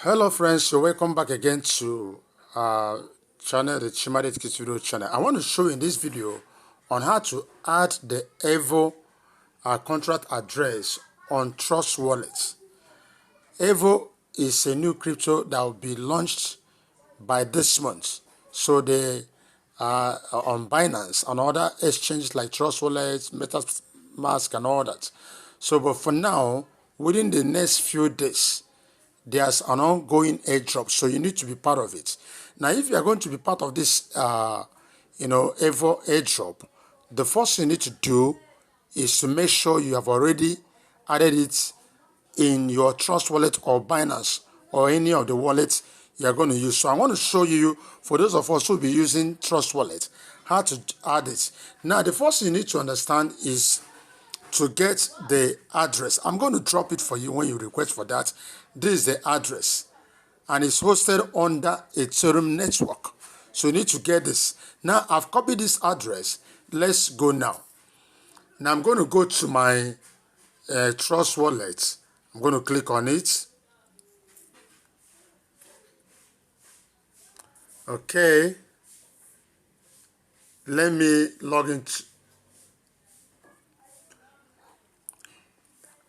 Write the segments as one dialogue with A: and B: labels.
A: Hello friends, so welcome back again to channel, the Chimade Kids video channel. I want to show you in this video on how to add the AERO contract address on Trust Wallet. AERO is a new crypto that will be launched by this month. So they are on Binance and other exchanges like Trust Wallet, MetaMask and all that. So but for now, within the next few days, there's an ongoing airdrop, so you need to be part of it. Now, if you are going to be part of this, AERO airdrop, the first thing you need to do is to make sure you have already added it in your Trust Wallet or Binance or any of the wallets you are going to use. So I want to show you, for those of us who will be using Trust Wallet, how to add it. Now, the first thing you need to understand is to get the address. I'm going to drop it for you when you request for that. This is the address, and it's hosted under Ethereum network. So you need to get this. Now, I've copied this address. Let's go now. Now, I'm going to go to my Trust Wallet. I'm going to click on it. Okay. Let me log in.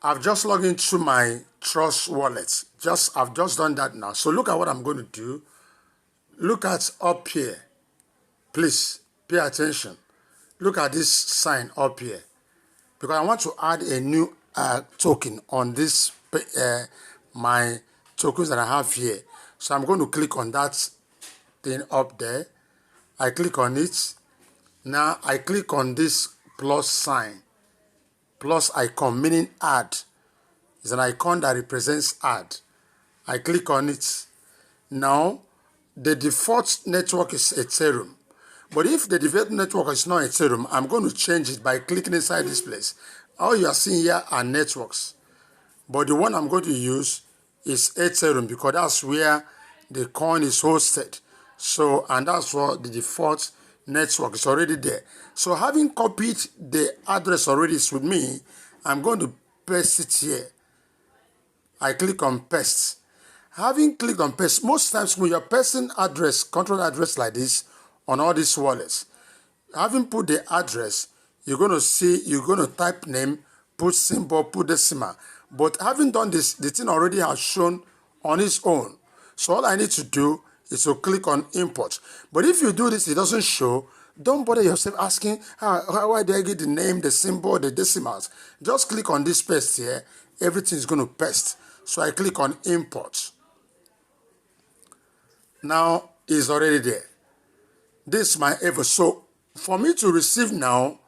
A: I've just logged into my Trust Wallet. I've just done that now. So look at what I'm going to do. Look at up here. Please pay attention. Look at this sign up here. Because I want to add a new token on this, my tokens that I have here. So I'm going to click on that thing up there. I click on it. Now I click on this plus sign. Plus icon, meaning add. It's an icon that represents add. I click on it. Now, the default network is Ethereum. But if the default network is not Ethereum, I'm going to change it by clicking inside this place. All you are seeing here are networks. But the one I'm going to use is Ethereum because that's where the coin is hosted. So, and that's what the default network is already there. So having copied the address already is with me, I'm going to paste it here. I click on paste. Having clicked on paste, most times when you're pasting address, control address like this on all these wallets, having put the address, you're going to see, you're going to type name, put symbol, put decimal. But having done this, the thing already has shown on its own. So all I need to do is to click on import. But if you do this, it doesn't show, don't bother yourself asking, how do I get the name, the symbol, the decimals? Just click on this paste here. Everything is going to paste. So I click on import. Now it's already there. This is my AERO. So for me to receive now,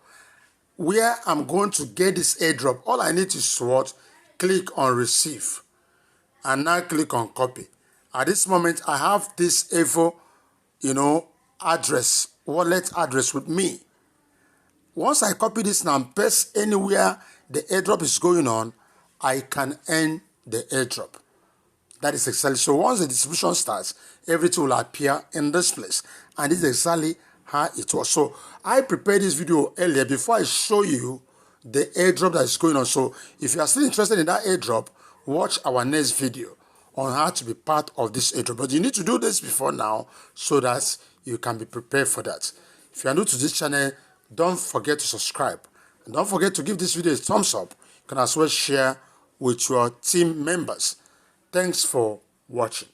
A: where I'm going to get this airdrop, all I need is what? Click on receive. And now click on copy. At this moment, I have this AERO, address, wallet address with me. Once I copy this now and paste anywhere the airdrop is going on, I can end the airdrop. That is exactly. So once the distribution starts, everything will appear in this place. And this is exactly how it was. So I prepared this video earlier before I show you the airdrop that is going on. So if you are still interested in that airdrop, watch our next video on how to be part of this airdrop. But you need to do this before now so that you can be prepared for that. If you are new to this channel, don't forget to subscribe. And don't forget to give this video a thumbs up. You can as well share with your team members. Thanks for watching.